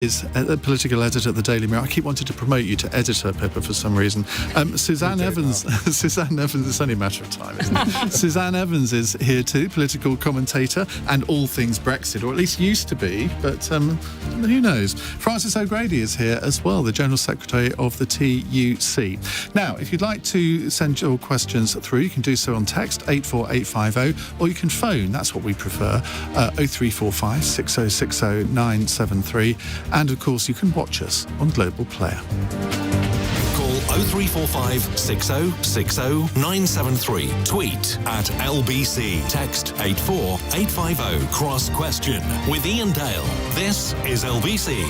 Is a political editor at the Daily Mirror. I keep wanting to promote you to editor, Pippa, for some reason. Suzanne Evans, Suzanne Evans, it's only a matter of time, isn't it? Suzanne Evans is here too, political commentator and all things Brexit, or at least used to be, but who knows. Francis O'Grady is here as well, the General Secretary of the TUC. Now, if you'd like to send your questions through, you can do so on text 84850, or you can phone, that's what we prefer, 0345 6060 973. And, of course, you can watch us on Global Player. Call 0345 6060 973. Tweet at LBC. Text 84850. Cross question with Iain Dale. This is LBC.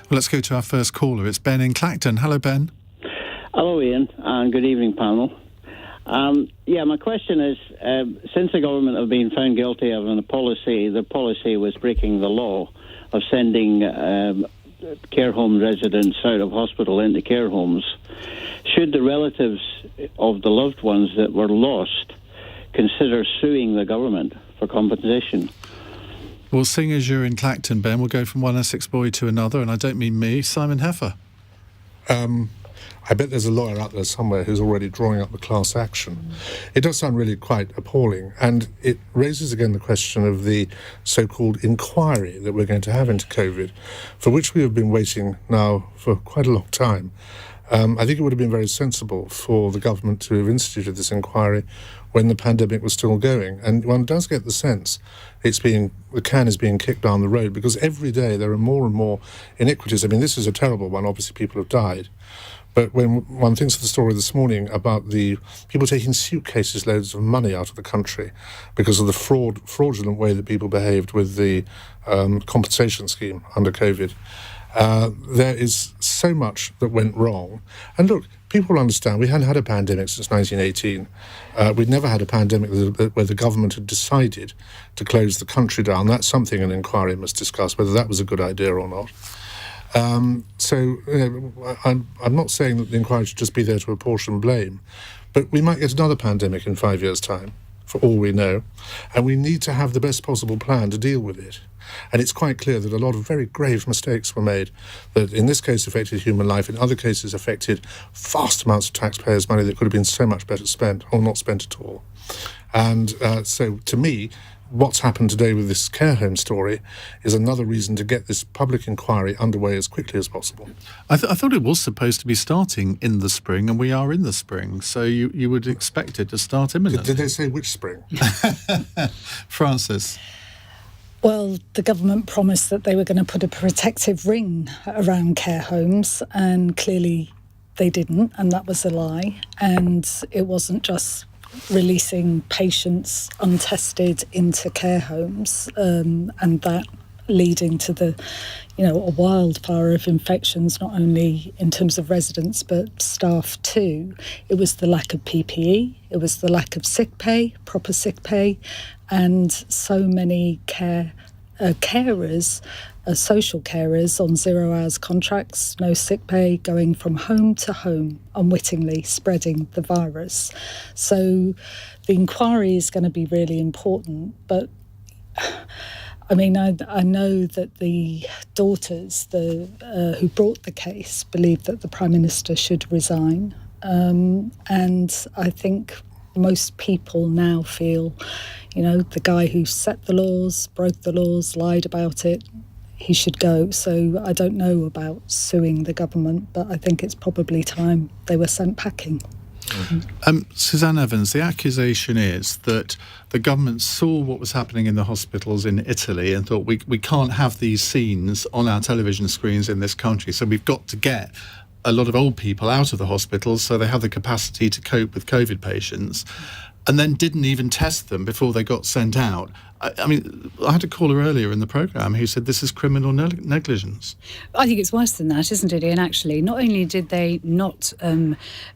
Well, let's go to our first caller. It's Ben in Clacton. Hello, Ben. Hello, Iain, and good evening, panel. My question is, since the government have been found guilty of the policy was breaking the law of sending care home residents out of hospital into care homes, should the relatives of the loved ones that were lost consider suing the government for compensation? Well, seeing as you're in Clacton, Ben, we'll go from one Essex boy to another, and I don't mean me, Simon Heffer. I bet there's a lawyer out there somewhere who's already drawing up the class action. It does sound really quite appalling, and it raises again the question of the so-called inquiry that we're going to have into COVID, for which we have been waiting now for quite a long time. I think it would have been very sensible for the government to have instituted this inquiry when the pandemic was still going. And one does get the sense the can is being kicked down the road, because every day there are more and more iniquities. I mean, this is a terrible one. Obviously, people have died. But when one thinks of the story this morning about the people taking suitcases loads of money out of the country because of the fraudulent way that people behaved with the compensation scheme under COVID, there is so much that went wrong. And look, people understand we hadn't had a pandemic since 1918. We'd never had a pandemic where the government had decided to close the country down. That's something an inquiry must discuss, whether that was a good idea or not. I'm not saying that the inquiry should just be there to apportion blame, but we might get another pandemic in 5 years' time, for all we know, and we need to have the best possible plan to deal with it. And it's quite clear that a lot of very grave mistakes were made that in this case affected human life, in other cases affected vast amounts of taxpayers' money that could have been so much better spent or not spent at all. And so to me, what's happened today with this care home story is another reason to get this public inquiry underway as quickly as possible. I thought it was supposed to be starting in the spring, and we are in the spring, so you would expect it to start imminently. Did they say which spring? Francis? Well, the government promised that they were going to put a protective ring around care homes, and clearly they didn't, and that was a lie. And it wasn't just releasing patients untested into care homes, and that leading to a wildfire of infections, not only in terms of residents but staff too. It was the lack of PPE, it was the lack of sick pay, proper sick pay, and so many carers, social carers on 0 hours contracts, no sick pay, going from home to home, unwittingly spreading the virus. So the inquiry is going to be really important, but I mean, I know that the daughters who brought the case believe that the Prime Minister should resign, and I think most people now feel, the guy who set the laws, broke the laws, lied about it, he should go. So I don't know about suing the government, but I think it's probably time they were sent packing. Suzanne Evans, the accusation is that the government saw what was happening in the hospitals in Italy and thought we can't have these scenes on our television screens in this country, so we've got to get a lot of old people out of the hospitals so they have the capacity to cope with COVID patients, and then didn't even test them before they got sent out. I mean, I had a caller earlier in the programme who said this is criminal negligence. I think it's worse than that, isn't it, Ian? Actually, not only did they not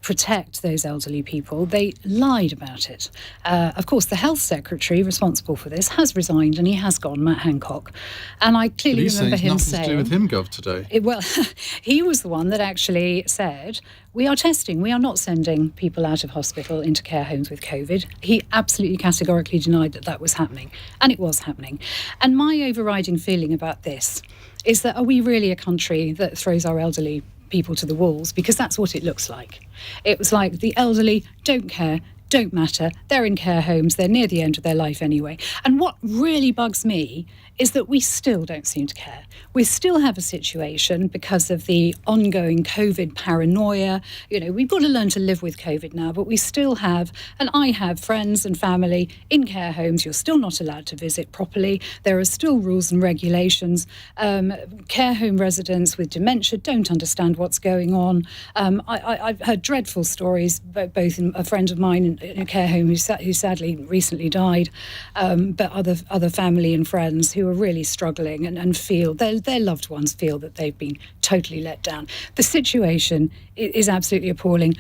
protect those elderly people, they lied about it. Of course, the health secretary responsible for this has resigned, and he has gone, Matt Hancock. And I clearly remember him saying... nothing to do with him, Gov, today. He was the one that actually said, we are testing, we are not sending people out of hospital into care homes with COVID. He absolutely categorically denied that was happening. And it was happening. And my overriding feeling about this is that, are we really a country that throws our elderly people to the wolves? Because that's what it looks like. It was like the elderly don't care, don't matter, they're in care homes, they're near the end of their life anyway. And what really bugs me is that we still don't seem to care. We still have a situation because of the ongoing COVID paranoia. You know, we've got to learn to live with COVID now, but we still have, and I have friends and family in care homes. You're still not allowed to visit properly. There are still rules and regulations. Care home residents with dementia don't understand what's going on. I've heard dreadful stories, both in a friend of mine in a care home who sadly recently died, but other family and friends who are really struggling and feel their loved ones feel that they've been totally let down. The situation is absolutely appalling.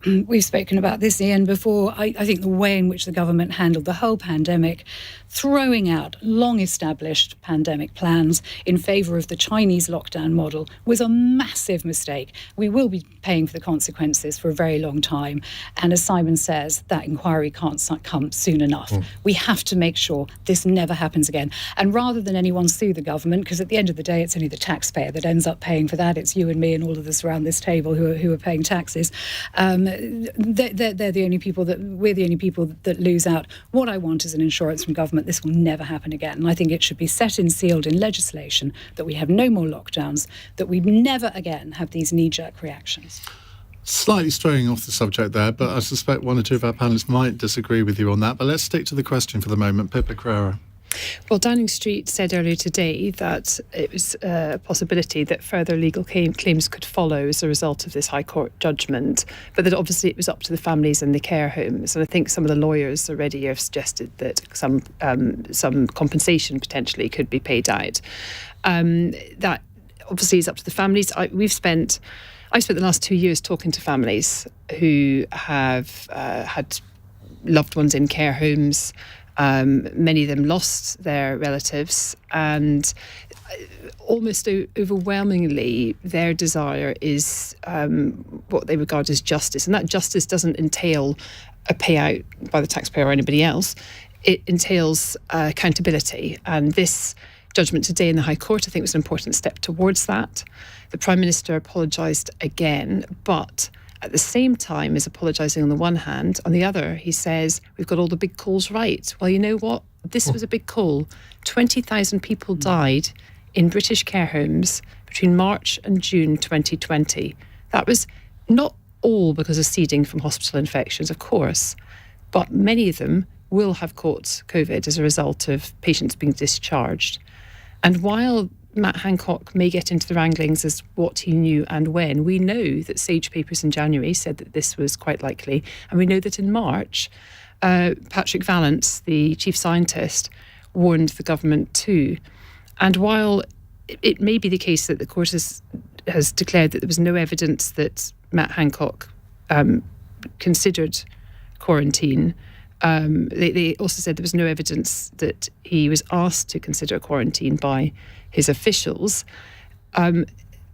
We've spoken about this, Iain, before. I think the way in which the government handled the whole pandemic, throwing out long-established pandemic plans in favour of the Chinese lockdown model, was a massive mistake. We will be paying for the consequences for a very long time. And as Simon says, that inquiry can't come soon enough. We have to make sure this never happens again. And rather than anyone sue the government, because at the end of the day, it's only the taxpayer that ends up paying for that. It's you and me and all of us around this table who are paying taxes. They're the only people we're the only people that lose out. What I want is an assurance from government this will never happen again. And I think it should be set and sealed in legislation that we have no more lockdowns, that we never again have these knee-jerk reactions. Slightly straying off the subject there, but I suspect one or two of our panellists might disagree with you on that. But let's stick to the question for the moment. Pippa Crerar. Well, Downing Street said earlier today that it was a possibility that further legal claims could follow as a result of this High Court judgment, but that obviously it was up to the families and the care homes. And I think some of the lawyers already have suggested that some compensation potentially could be paid out. That obviously is up to the families. I've spent the last 2 years talking to families who have had loved ones in care homes. Many of them lost their relatives, and almost overwhelmingly their desire is what they regard as justice. And that justice doesn't entail a payout by the taxpayer or anybody else. It entails accountability. And this judgment today in the High Court, I think, was an important step towards that. The Prime Minister apologised again, but at the same time as apologising on the one hand, on the other, he says, we've got all the big calls right. Well, you know what? This was a big call. 20,000 people died in British care homes between March and June 2020. That was not all because of seeding from hospital infections, of course, but many of them will have caught COVID as a result of patients being discharged. And while Matt Hancock may get into the wranglings as what he knew and when, we know that Sage Papers in January said that this was quite likely. And we know that in March, Patrick Vallance, the chief scientist, warned the government too. And while it may be the case that the court has declared that there was no evidence that Matt Hancock considered quarantine, they also said there was no evidence that he was asked to consider quarantine by his officials.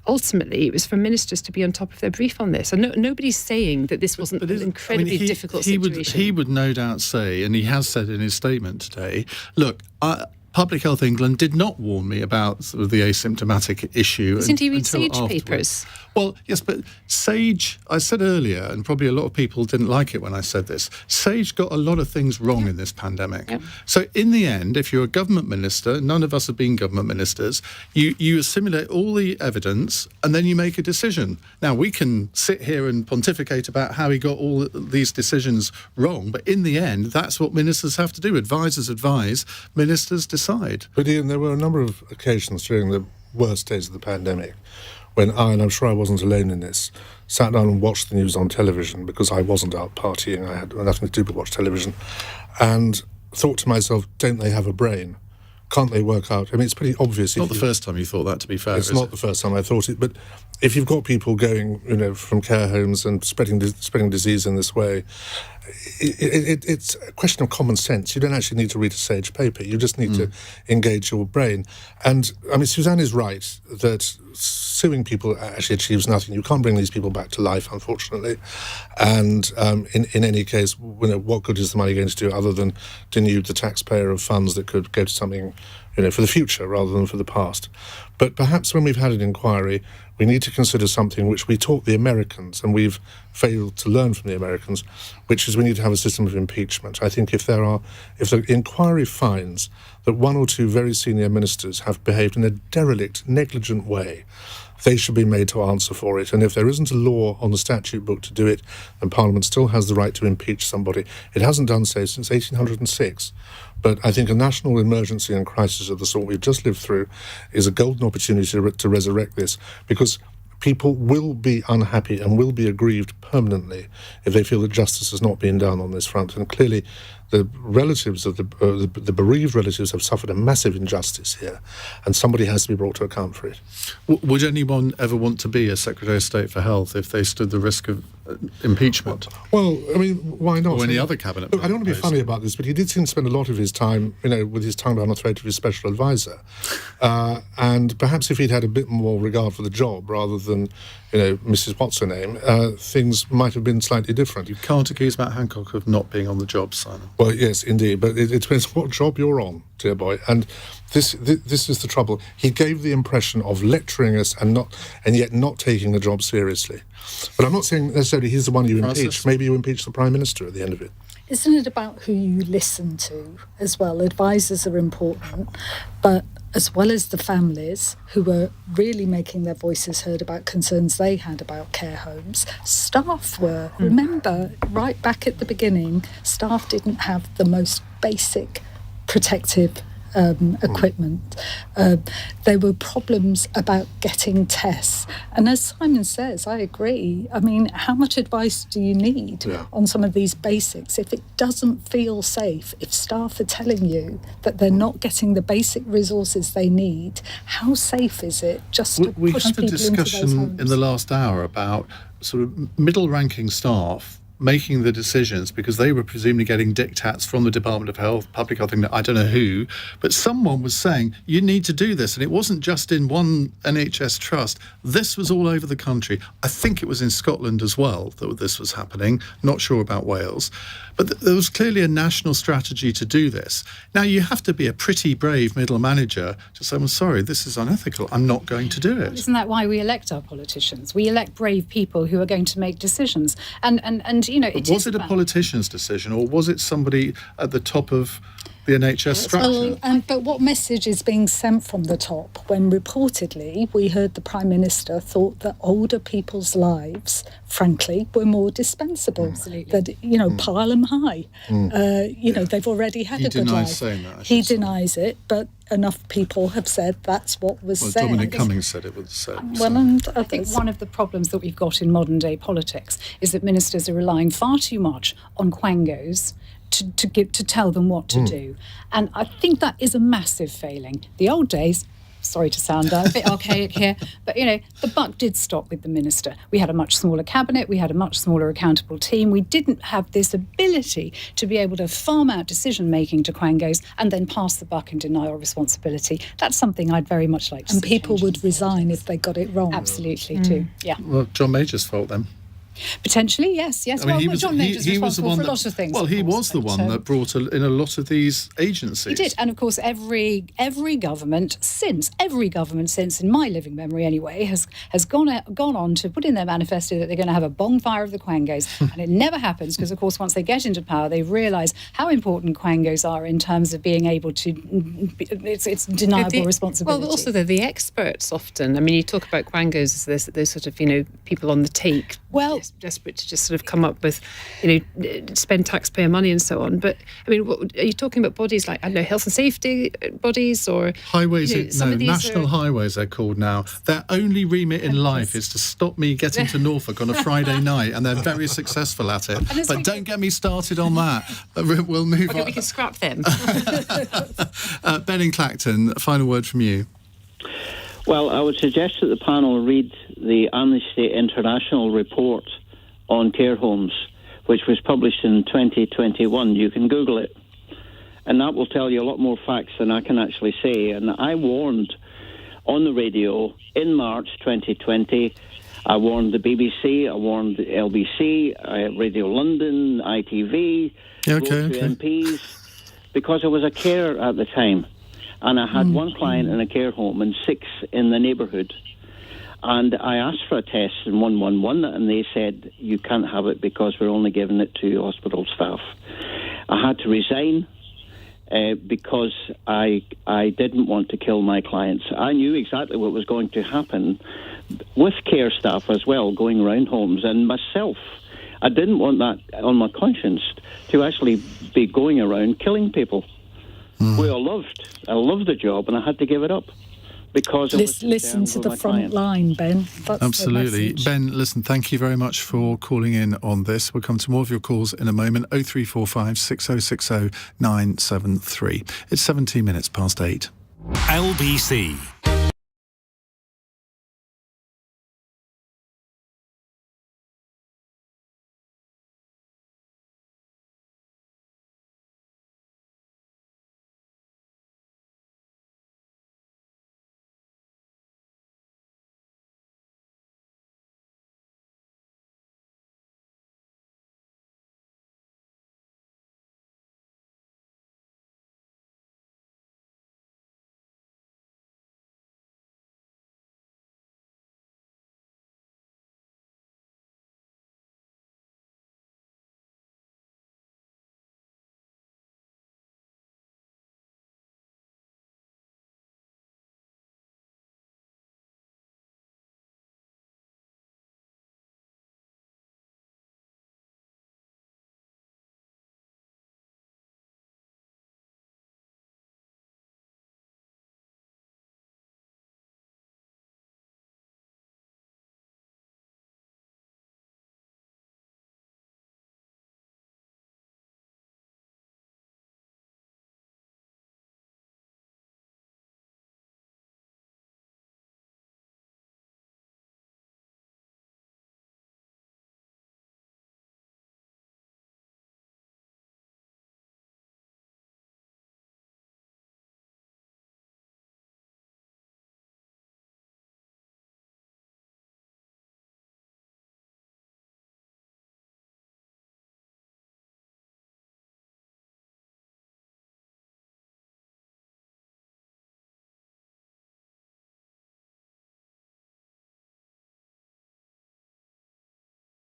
Ultimately, it was for ministers to be on top of their brief on this. And nobody's saying that this wasn't an incredibly difficult situation. He would no doubt say, and he has said in his statement today, look, Public Health England did not warn me about sort of the asymptomatic issue. Didn't he read Sage Papers? Well, yes, but Sage, I said earlier, and probably a lot of people didn't like it when I said this, Sage got a lot of things wrong in this pandemic. Yep. So in the end, if you're a government minister, none of us have been government ministers, you assimilate all the evidence and then you make a decision. Now, we can sit here and pontificate about how he got all these decisions wrong, but in the end, that's what ministers have to do. Advisors advise, ministers decide. But Iain, there were a number of occasions during the worst days of the pandemic when I, and I'm sure I wasn't alone in this, sat down and watched the news on television because I wasn't out partying, I had nothing to do but watch television, and thought to myself, don't they have a brain? Can't they work out? I mean, it's pretty obvious. It's not the first time you thought that, to be fair. It's not the first time I thought it, but if you've got people going, from care homes and spreading disease in this way, it's a question of common sense. You don't actually need to read a Sage paper. You just need to engage your brain. And, I mean, Suzanne is right that suing people actually achieves nothing. You can't bring these people back to life, unfortunately. And in any case, what good is the money going to do other than denude the taxpayer of funds that could go to something, for the future rather than for the past? But perhaps when we've had an inquiry, we need to consider something which we taught the Americans, and we've failed to learn from the Americans, which is we need to have a system of impeachment. I think if the inquiry finds that one or two very senior ministers have behaved in a derelict, negligent way, they should be made to answer for it. And if there isn't a law on the statute book to do it, then Parliament still has the right to impeach somebody. It hasn't done so since 1806. But I think a national emergency and crisis of the sort we've just lived through is a golden opportunity to resurrect this, because people will be unhappy and will be aggrieved permanently if they feel that justice has not been done on this front. And clearly, the relatives of the bereaved relatives have suffered a massive injustice here, and somebody has to be brought to account for it. Would anyone ever want to be a Secretary of State for Health if they stood the risk of impeachment? Well, I mean, why not? Or any other cabinet? Look, I don't want to be funny about this, but he did seem to spend a lot of his time, with his tongue down the throat of his special advisor. And perhaps if he'd had a bit more regard for the job rather than, Mrs. What's-her-name, things might have been slightly different. You can't accuse Matt Hancock of not being on the job, Simon. Well, yes, indeed, but it depends what job you're on, dear boy. And this is the trouble. He gave the impression of lecturing us and yet not taking the job seriously. But I'm not saying necessarily he's the one you impeach. Maybe you impeach the Prime Minister at the end of it. Isn't it about who you listen to as well? Advisors are important, but as well as the families who were really making their voices heard about concerns they had about care homes, staff were. Remember, right back at the beginning, staff didn't have the most basic protective equipment. There were problems about getting tests. And as Simon says, I agree. I mean, how much advice do you need on some of these basics? If it doesn't feel safe, if staff are telling you that they're not getting the basic resources they need, how safe is it just to we push had a people into those discussion homes? in the last hour about sort of middle-ranking staff making the decisions because they were presumably getting diktats from the Department of Health, Public Health, I don't know who, but someone was saying, you need to do this. And it wasn't just in one NHS trust. This was all over the country. I think it was in Scotland as well that this was happening. Not sure about Wales. But there was clearly a national strategy to do this. Now, you have to be a pretty brave middle manager to say, I'm sorry, this is unethical. I'm not going to do it. Isn't that why we elect our politicians? We elect brave people who are going to make decisions. And was it a politician's decision, or was it somebody at the top of the NHS structure? But what message is being sent from the top when reportedly we heard the Prime Minister thought that older people's lives, frankly, were more dispensable? Absolutely. That, pile them high. They've already had a good life. He denies saying that. He denies it, but enough people have said that's what was said. Dominic Cummings said it was said. And I think one of the problems that we've got in modern day politics is that ministers are relying far too much on quangos to tell them what to do. And I think that is a massive failing. The old days, sorry to sound a bit archaic here, but, the buck did stop with the minister. We had a much smaller cabinet, we had a much smaller accountable team. We didn't have this ability to be able to farm out decision-making to quangos and then pass the buck and deny our responsibility. That's something I'd very much like to see. And people would resign if they got it wrong. Absolutely, too, yeah. Well, John Major's fault then. Potentially, yes. I mean, John Major's responsible for a lot of things. Well, he was the one that brought in a lot of these agencies. He did, and of course, every government since, in my living memory anyway, has gone on to put in their manifesto that they're going to have a bonfire of the quangos, and it never happens because, of course, once they get into power, they realise how important quangos are in terms of being able to. It's deniable responsibility. Well, also they're the experts often. I mean, you talk about quangos as those sort of people on the take. Well, desperate to just sort of come up with, spend taxpayer money and so on. But I mean, what, are you talking about bodies like, I don't know, health and safety bodies or highways? National highways they're called now. Their only remit in life is to stop me getting to Norfolk on a Friday night, and they're very successful at it. But don't get me started on that. We'll move on. We can scrap them. Ben in Clacton, a final word from you. Well, I would suggest that the panel read the Amnesty International report on care homes, which was published in 2021. You can Google it. And that will tell you a lot more facts than I can actually say. And I warned on the radio in March 2020, I warned the BBC, I warned the LBC, Radio London, ITV, wrote to MPs, because I was a carer at the time. And I had one client in a care home and 6 in the neighbourhood. And I asked for a test in 111, and they said, you can't have it because we're only giving it to hospital staff. I had to resign because I didn't want to kill my clients. I knew exactly what was going to happen with care staff as well, going around homes, and myself. I didn't want that on my conscience to actually be going around killing people who I loved. I loved the job, and I had to give it up because listen to the front line, Ben. That's absolutely. Ben, listen, thank you very much for calling in on this. We'll come to more of your calls in a moment. 0345 6060 973. It's 17 minutes past 8. LBC.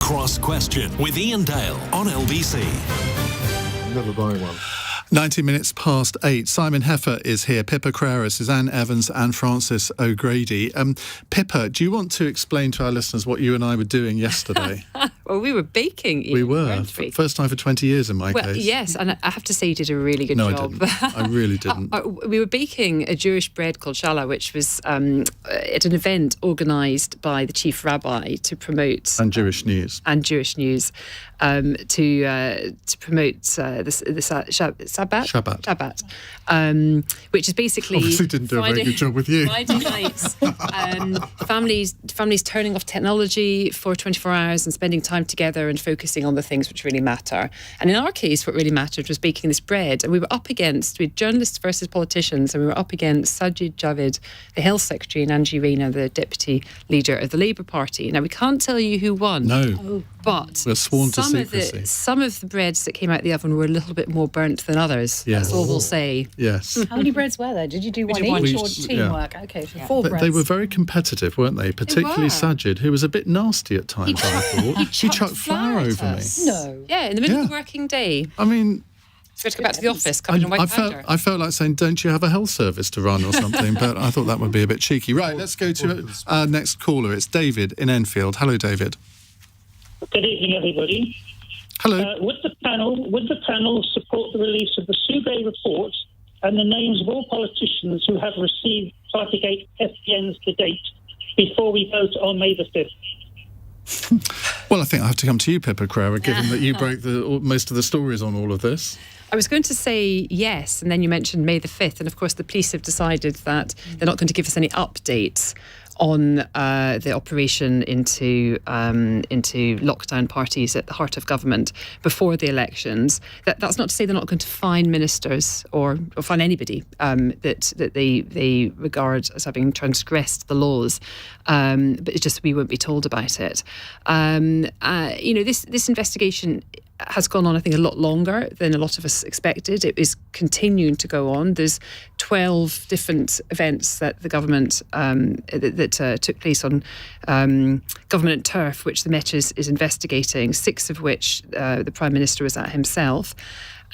Cross Question with Iain Dale on LBC. Never buy one. 90 minutes past 8. Simon Heffer is here. Pippa Crerar, Suzanne Evans and Francis O'Grady. Pippa, do you want to explain to our listeners what you and I were doing yesterday? Well, we were baking. We were. Weren't we? First time for 20 years in my case. Yes, and I have to say you did a really good job. job. No, I didn't. I really didn't. We were baking a Jewish bread called challah, which was at an event organised by the chief rabbi to promote... And Jewish News. And Jewish News. To promote the Shabbat, which is basically... Obviously didn't do a very good job with you. Friday nights, families turning off technology for 24 hours and spending time together and focusing on the things which really matter. And in our case, what really mattered was baking this bread. And we had journalists versus politicians, and we were up against Sajid Javid, the Health Secretary, and Angie Rayner, the Deputy Leader of the Labour Party. Now, we can't tell you who won. No. But we're sworn to secrecy. Some of the breads that came out of the oven were a little bit more burnt than others. Yes. That's all we'll say. Yes. How many breads were there? Did you do one each or teamwork? Yeah. Okay, so 4 breads. They were very competitive, weren't they? Particularly Sajid, who was a bit nasty at times, I thought. He chucked flour over me. No. Yeah, in the middle of the working day. I mean... So we had to go back to the office, covered in white powder. I felt like saying, don't you have a health service to run or something? But I thought that would be a bit cheeky. Right, let's go to our next caller. It's David in Enfield. Hello, David. Good evening, everybody. Hello. Would the panel support the release of the Soubey report and the names of all politicians who have received Partygate FPNs to date before we vote on May the 5th? Well, I think I have to come to you, Pippa Crerar, given that you broke most of the stories on all of this. I was going to say yes, and then you mentioned May the 5th, and of course the police have decided that they're not going to give us any updates on the operation into lockdown parties at the heart of government before the elections. That's not to say they're not going to fine ministers or fine anybody that they regard as having transgressed the laws, but it's just we won't be told about it. This investigation has gone on, I think, a lot longer than a lot of us expected. It is continuing to go on. There's 12 different events that the government that took place on government turf, which the Met is investigating, 6 of which the Prime Minister was at himself.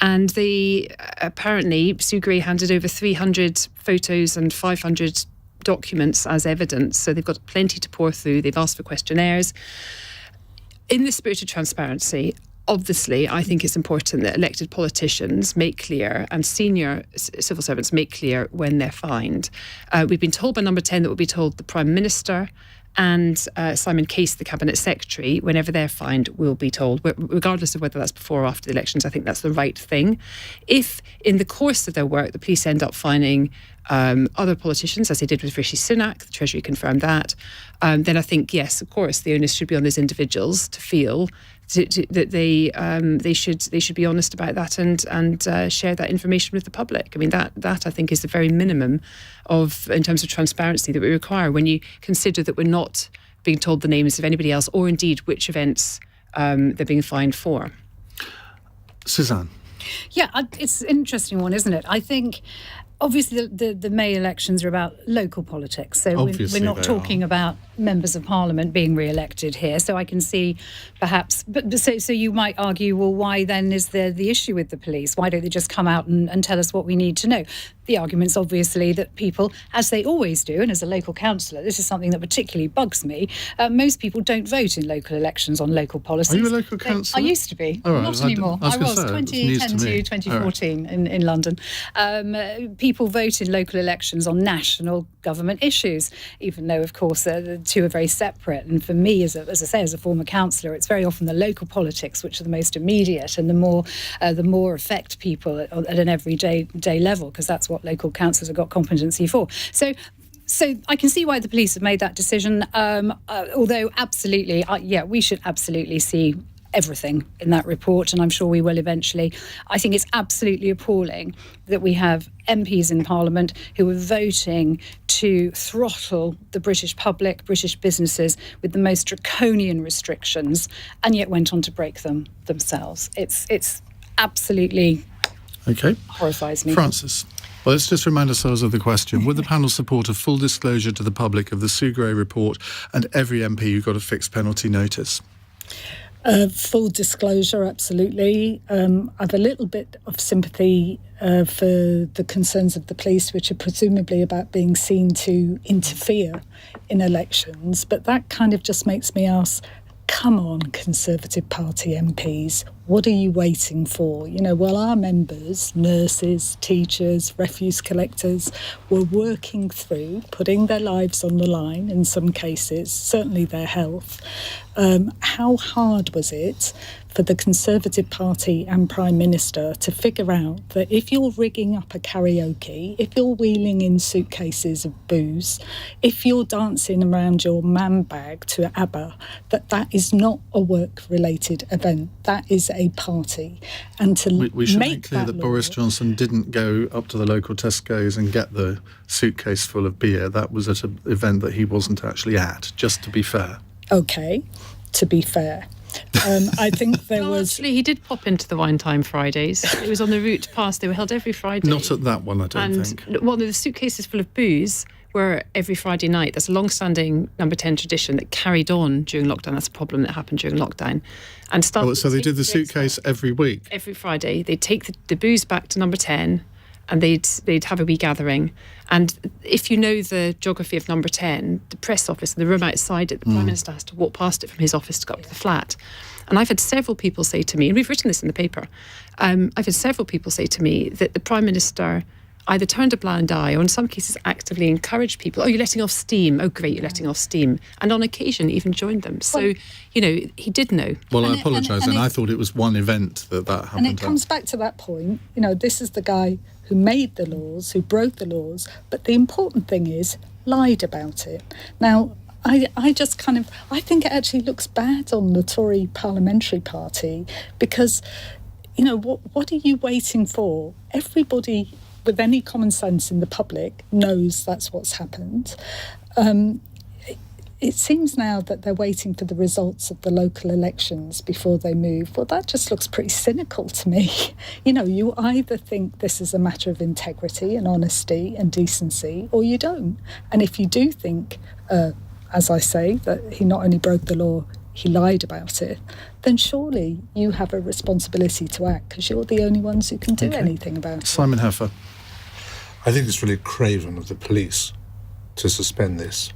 And apparently Sue Gray handed over 300 photos and 500 documents as evidence. So they've got plenty to pour through. They've asked for questionnaires. In the spirit of transparency, obviously, I think it's important that elected politicians make clear and senior civil servants make clear when they're fined. We've been told by Number 10 that we'll be told the Prime Minister and Simon Case, the Cabinet Secretary, whenever they're fined, will be told, regardless of whether that's before or after the elections. I think that's the right thing. If, in the course of their work, the police end up fining other politicians, as they did with Rishi Sunak, the Treasury confirmed that, then I think, yes, of course, the onus should be on those individuals to feel that they should be honest about that and share that information with the public. I mean, that I think is the very minimum in terms of transparency that we require when you consider that we're not being told the names of anybody else or indeed which events they're being fined for. Suzanne. Yeah, it's an interesting one, isn't it? I think obviously the May elections are about local politics, so we're not talking about members of Parliament being re-elected here. So I can see perhaps, so you might argue, well, why then is there the issue with the police? Why don't they just come out and tell us what we need to know? The argument's obviously that people, as they always do, and as a local councillor, this is something that particularly bugs me, most people don't vote in local elections on local policies. Are you a local councillor? I used to be, right, not anymore. I was 2010 to 2014 in London. People vote in local elections on national government issues, even though, of course, the two are very separate. And for me, as I say, as a former councillor, it's very often the local politics which are the most immediate and the more affect people at an everyday level, because that's what local councils have got competency for. So I can see why the police have made that decision, although absolutely, we should absolutely see everything in that report, and I'm sure we will eventually. I think it's absolutely appalling that we have MPs in Parliament who are voting to throttle the British public, British businesses, with the most draconian restrictions, and yet went on to break them themselves. It's absolutely horrifies me. Francis. Well, let's just remind ourselves of the question. Would the panel support a full disclosure to the public of the Sue Gray report and every MP who got a fixed penalty notice? Full disclosure, absolutely. I have a little bit of sympathy for the concerns of the police, which are presumably about being seen to interfere in elections. But that kind of just makes me ask, come on, Conservative Party MPs, what are you waiting for? While our members, nurses, teachers, refuse collectors, were working through, putting their lives on the line in some cases, certainly their health, how hard was it for the Conservative Party and Prime Minister to figure out that if you're rigging up a karaoke, if you're wheeling in suitcases of booze, if you're dancing around your man bag to ABBA, that is not a work-related event. That is a party. And to we should make make clear that law, Boris Johnson didn't go up to the local Tesco's and get the suitcase full of beer. That was at an event that he wasn't actually at, just to be fair. OK, to be fair. I think there was... Actually, he did pop into the Wine Time Fridays. It was on the route past. They were held every Friday. Not at that one, I don't think. Well, the suitcases full of booze were every Friday night. That's a long-standing Number 10 tradition that carried on during lockdown. That's a problem that happened during lockdown. And so they did the suitcase every week? Every Friday. They'd take the booze back to Number 10 and they'd have a wee gathering. And if you know the geography of Number 10, the press office, the room outside it, the Prime Minister has to walk past it from his office to go up to the flat. And I've had several people say to me, and we've written this in the paper, I've had several people say to me that the Prime Minister either turned a blind eye or in some cases actively encouraged people. Oh, you're letting off steam. Oh, great, you're letting off steam. And on occasion even joined them. So, he did know. Well, I apologise, and I thought it was one event that happened. And it comes back to that point, this is the guy who made the laws, who broke the laws, but the important thing is lied about it. Now, I just I think it actually looks bad on the Tory parliamentary party because, what are you waiting for? Everybody with any common sense in the public knows that's what's happened. It seems now that they're waiting for the results of the local elections before they move. Well, that just looks pretty cynical to me. You either think this is a matter of integrity and honesty and decency, or you don't. And if you do think, as I say, that he not only broke the law, he lied about it, then surely you have a responsibility to act because you're the only ones who can do anything about it. Simon Heffer. I think it's really craven of the police to suspend this.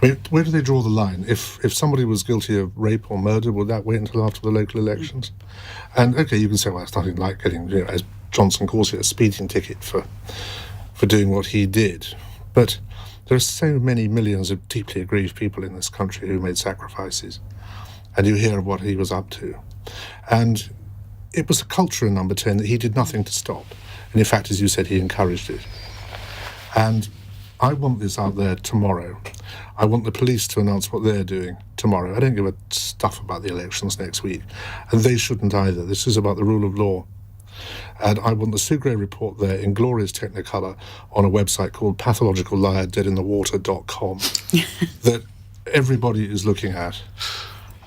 I mean, where do they draw the line? If somebody was guilty of rape or murder, would that wait until after the local elections? And okay, you can say, well, it's nothing like getting, as Johnson calls it, a speeding ticket for doing what he did. But there are so many millions of deeply aggrieved people in this country who made sacrifices, and you hear of what he was up to. And it was a culture in Number 10 that he did nothing to stop. And in fact, as you said, he encouraged it. And I want this out there tomorrow. I want the police to announce what they're doing tomorrow. I don't give a stuff about the elections next week. And they shouldn't either. This is about the rule of law. And I want the Sugray report there in glorious technicolor on a website called pathological-liar-dead-in-the-water.com that everybody is looking at.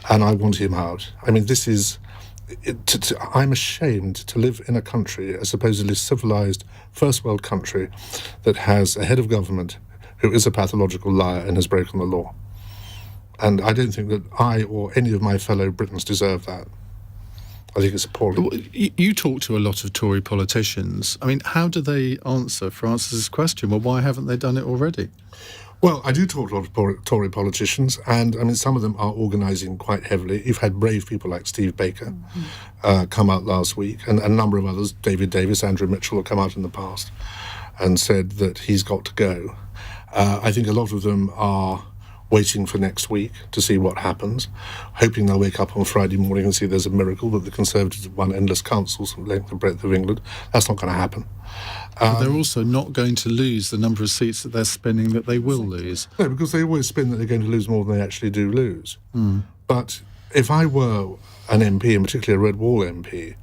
And I want him out. I mean, this is... I'm ashamed to live in a country, a supposedly civilised first world country, that has a head of government who is a pathological liar and has broken the law. And I don't think that I or any of my fellow Britons deserve that. I think it's appalling. You talk to a lot of Tory politicians. I mean, how do they answer Francis's question? Well, why haven't they done it already? Well, I do talk to a lot of Tory politicians, and I mean, some of them are organising quite heavily. You've had brave people like Steve Baker come out last week, and a number of others, David Davis, Andrew Mitchell, have come out in the past and said that he's got to go. I think a lot of them are waiting for next week to see what happens, hoping they'll wake up on Friday morning and see there's a miracle that the Conservatives have won endless councils from length and breadth of England. That's not going to happen. But they're also not going to lose the number of seats that they're spinning that they will lose. No, because they always spin that they're going to lose more than they actually do lose. But if I were an MP, and particularly a Red Wall MP,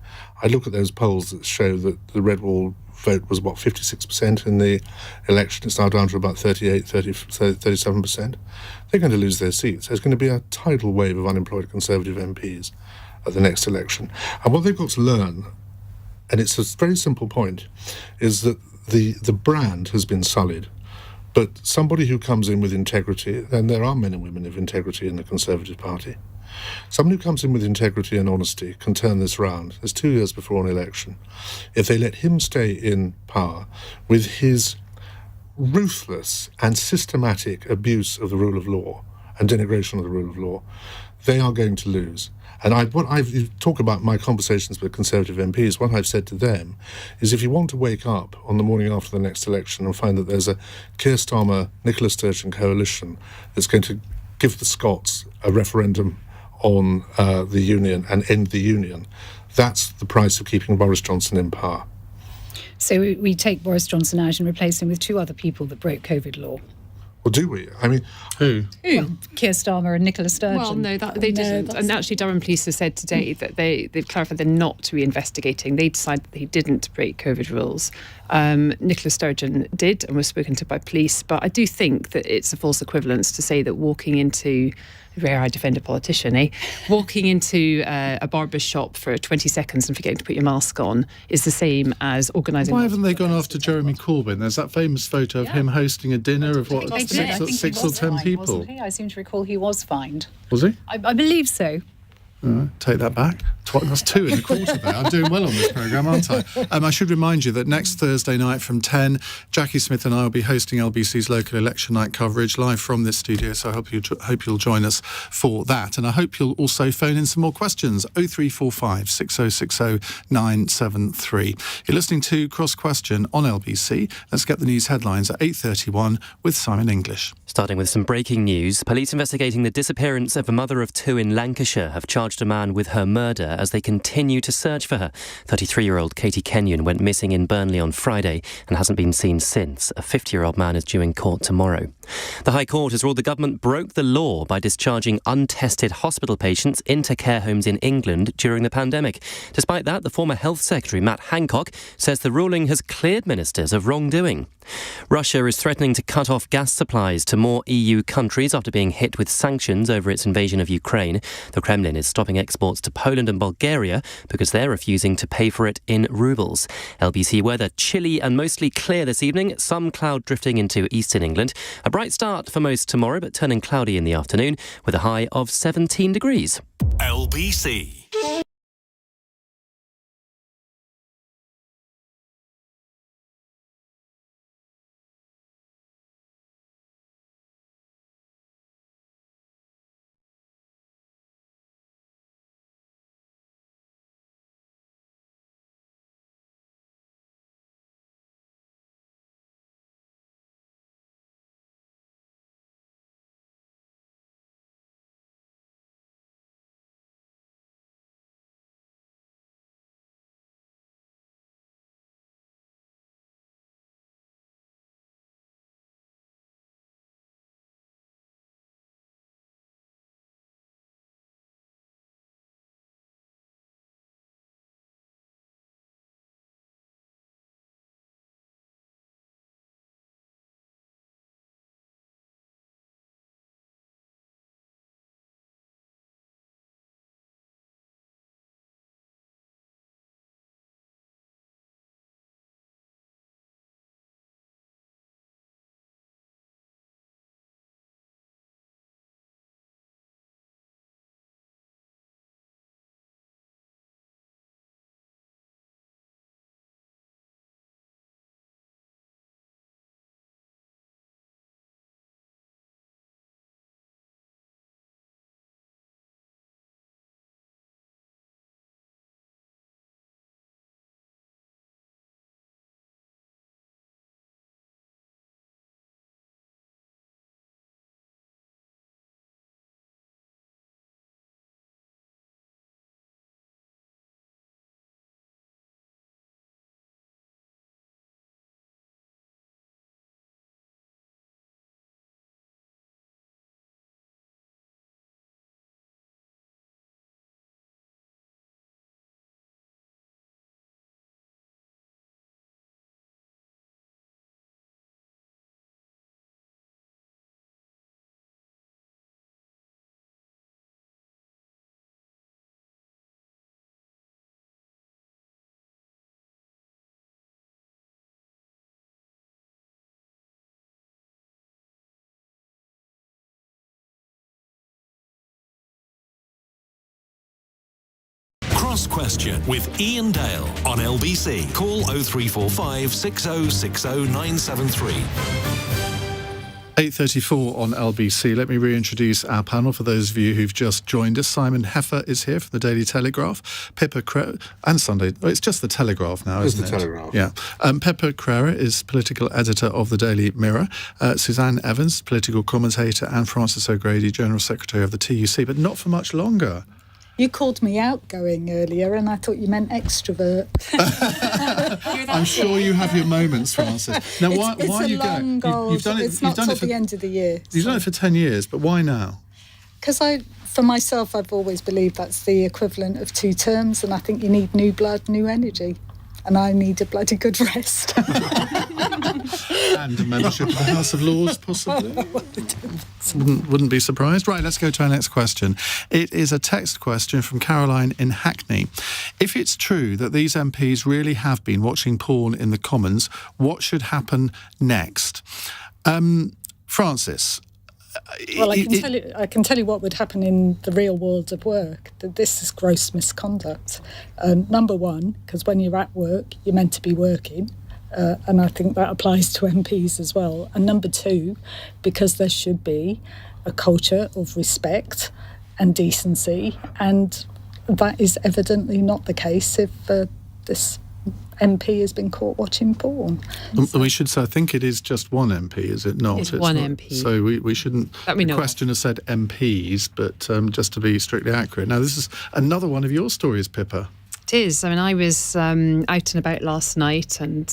I'd look at those polls that show that the Red Wall vote was, 56% in the election. It's now down to about 37%. They're going to lose their seats. There's going to be a tidal wave of unemployed Conservative MPs at the next election. And what they've got to learn, and it's a very simple point, is that the brand has been sullied. But somebody who comes in with integrity, and there are men and women of integrity in the Conservative Party, somebody who comes in with integrity and honesty can turn this round. There's 2 years before an election. If they let him stay in power with his ruthless and systematic abuse of the rule of law and denigration of the rule of law, they are going to lose. And you talk about my conversations with Conservative MPs, what I've said to them is, if you want to wake up on the morning after the next election and find that there's a Keir Starmer-Nicola Sturgeon coalition that's going to give the Scots a referendum on the Union and end the Union, that's the price of keeping Boris Johnson in power. So we take Boris Johnson out and replace him with 2 other people that broke COVID law. Well, do we? I mean, who? Well, Keir Starmer and Nicola Sturgeon. Well, no, they didn't. And actually, Durham Police have said today that they've clarified they're not reinvestigating. They decided that he didn't break COVID rules. Nicola Sturgeon did and was spoken to by police. But I do think that it's a false equivalence to say that walking into... Rare I defend a politician, eh? Walking into a barber's shop for 20 seconds and forgetting to put your mask on is the same as organising... Why haven't they gone after Jeremy Corbyn? There's that famous photo of him hosting a dinner of, 6 or 10 people. Wasn't he? I seem to recall he was fined. Was he? I believe so. Take that back. That's 2 in a quarter there. I'm doing well on this programme, aren't I? I should remind you that next Thursday night from 10, Jackie Smith and I will be hosting LBC's local election night coverage live from this studio, so I hope you'll join us for that. And I hope you'll also phone in some more questions. 0345 6060 973. You're listening to Cross Question on LBC. Let's get the news headlines at 8:31 with Simon English. Starting with some breaking news. Police investigating the disappearance of a mother of 2 in Lancashire have charged a man with her murder as they continue to search for her. 33-year-old Katie Kenyon went missing in Burnley on Friday and hasn't been seen since. A 50-year-old man is due in court tomorrow. The High Court has ruled the government broke the law by discharging untested hospital patients into care homes in England during the pandemic. Despite that, the former Health Secretary, Matt Hancock, says the ruling has cleared ministers of wrongdoing. Russia is threatening to cut off gas supplies to more EU countries after being hit with sanctions over its invasion of Ukraine. The Kremlin is stopping exports to Poland and Bulgaria because they're refusing to pay for it in rubles. LBC weather: chilly and mostly clear this evening, some cloud drifting into eastern England. A bright start for most tomorrow, but turning cloudy in the afternoon with a high of 17 degrees. LBC. Cross Question with Iain Dale on LBC. Call 0345 6060 973. 8:34 on LBC. Let me reintroduce our panel for those of you who've just joined us. Simon Heffer is here from the Daily Telegraph. Pippa Crerar, and Sunday. Well, it's just the Telegraph now, isn't it? It's the Telegraph. Yeah. Pippa Crerar is political editor of the Daily Mirror. Suzanne Evans, political commentator, and Francis O'Grady, General Secretary of the TUC, but not for much longer. You called me outgoing earlier, and I thought you meant extrovert. I'm sure you have your moments, Francis. Now, why are you going? You've done it. It's not till the end of the year. You've done it for 10 years, but why now? Because for myself, I've always believed that's the equivalent of 2 terms, and I think you need new blood, new energy. And I need a bloody good rest. And a membership of the House of Lords, possibly. Wouldn't be surprised. Right, let's go to our next question. It is a text question from Caroline in Hackney. If it's true that these MPs really have been watching porn in the Commons, what should happen next? Francis, Well, I can tell you what would happen in the real world of work. That this is gross misconduct. Number one, because when you're at work, you're meant to be working. And I think that applies to MPs as well. And number two, because there should be a culture of respect and decency, and that is evidently not the case if this MP has been caught watching porn. We should say, I think it is just one MP, is it not? It's one MP. So we shouldn't... The questioner said MPs, but just to be strictly accurate. Now, this is another one of your stories, Pippa. It is. I mean, I was out and about last night and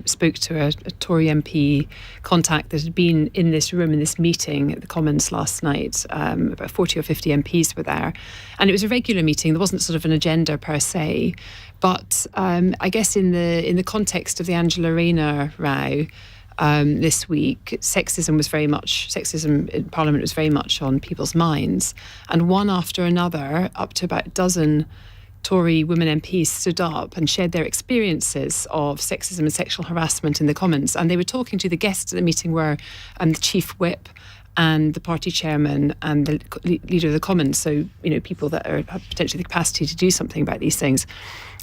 spoke to a Tory MP contact that had been in this room, in this meeting at the Commons last night. About 40 or 50 MPs were there. And it was a regular meeting. There wasn't sort of an agenda per se. But I guess in the context of the Angela Rayner row this week, sexism in Parliament was very much on people's minds. And one after another, up to about a dozen Tory women MPs stood up and shared their experiences of sexism and sexual harassment in the Commons. And they were talking to the guests at the meeting were the Chief Whip and the party chairman and the leader of the Commons. So, people that have potentially the capacity to do something about these things.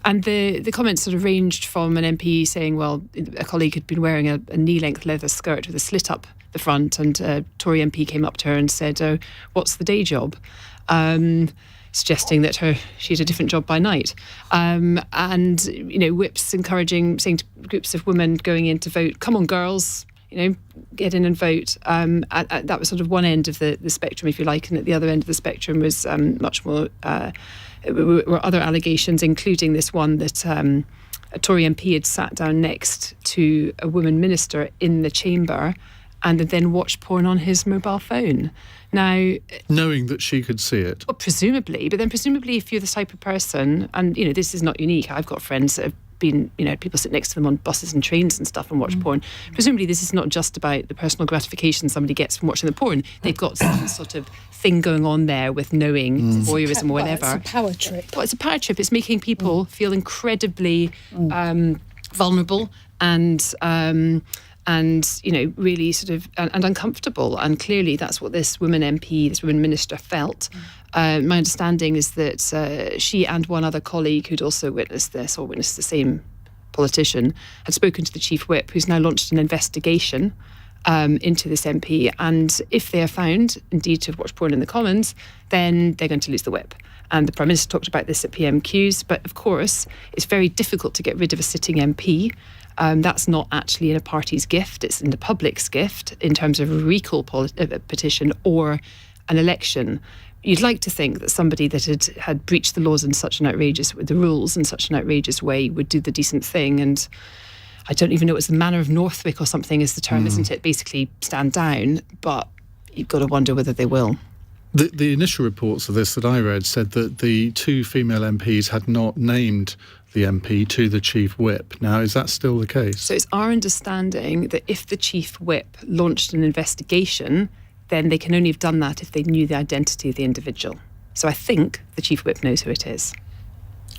And the comments sort of ranged from an MP saying, well, a colleague had been wearing a knee-length leather skirt with a slit up the front, and a Tory MP came up to her and said, "Oh, what's the day job?" Suggesting that she had a different job by night. And, whips saying to groups of women going in to vote, "Come on, girls, get in and vote." That was sort of one end of the spectrum, if you like, and at the other end of the spectrum was much more... were other allegations, including this one that a Tory MP had sat down next to a woman minister in the chamber and then watched porn on his mobile phone. Now, knowing that she could see it. Well, presumably, but then presumably if you're the type of person, and this is not unique, I've got friends that have been, people sit next to them on buses and trains and stuff and watch porn. Presumably this is not just about the personal gratification somebody gets from watching the porn. They've got some sort of thing going on there with knowing voyeurism or whatever. Well, it's a power trip. Well, it's a power trip. It's making people feel incredibly vulnerable and really sort of and uncomfortable. And clearly that's what this woman MP, this woman minister felt. My understanding is that she and one other colleague who'd also witnessed this, or witnessed the same politician, had spoken to the Chief Whip, who's now launched an investigation into this MP. And if they are found indeed to have watched porn in the Commons, then they're going to lose the whip. And the Prime Minister talked about this at PMQs. But of course, it's very difficult to get rid of a sitting MP. That's not actually in a party's gift. It's in the public's gift in terms of a recall petition or an election. You'd like to think that somebody that had breached the laws in such an outrageous, the rules in such an outrageous way would do the decent thing. And I don't even know, it's the Manor of Northwick or something is the term, isn't it? Basically stand down, but you've got to wonder whether they will. The initial reports of this that I read said that the two female MPs had not named the MP to the Chief Whip. Now, is that still the case? So it's our understanding that if the Chief Whip launched an investigation, then they can only have done that if they knew the identity of the individual. So I think the Chief Whip knows who it is.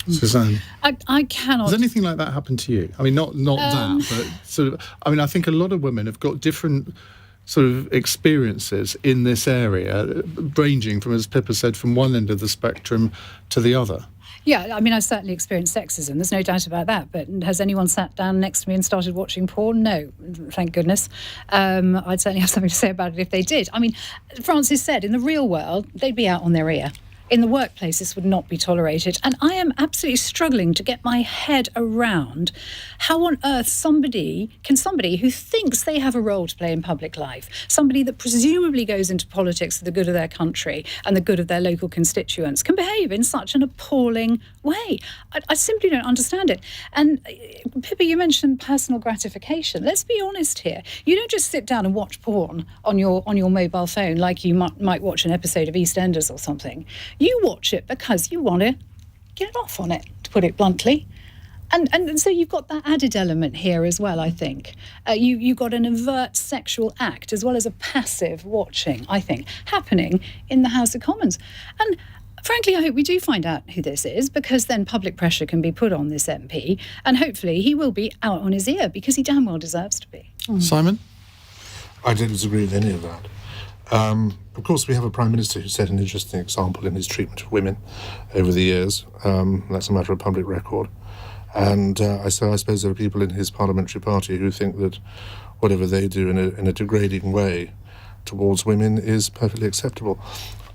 Suzanne? I cannot... Has anything like that happened to you? I mean, not that, but sort of... I mean, I think a lot of women have got different sort of experiences in this area, ranging from, as Pippa said, from one end of the spectrum to the other. Yeah, I mean, I've certainly experienced sexism. There's no doubt about that. But has anyone sat down next to me and started watching porn? No, thank goodness. I'd certainly have something to say about it if they did. I mean, Francis said, in the real world, they'd be out on their ear. In the workplace, this would not be tolerated. And I am absolutely struggling to get my head around how on earth somebody who thinks they have a role to play in public life, somebody that presumably goes into politics for the good of their country and the good of their local constituents, can behave in such an appalling way. I simply don't understand it. And Pippa, you mentioned personal gratification. Let's be honest here. You don't just sit down and watch porn on your mobile phone like you might watch an episode of EastEnders or something. You watch it because you want to get off on it, to put it bluntly. And so you've got that added element here as well, I think. You've got an overt sexual act as well as a passive watching, I think, happening in the House of Commons. And frankly, I hope we do find out who this is, because then public pressure can be put on this MP, and hopefully he will be out on his ear, because he damn well deserves to be. Simon? I don't disagree with any of that. Of course, we have a Prime Minister who set an interesting example in his treatment of women over the years. That's a matter of public record. And I suppose there are people in his parliamentary party who think that whatever they do in a degrading way towards women is perfectly acceptable.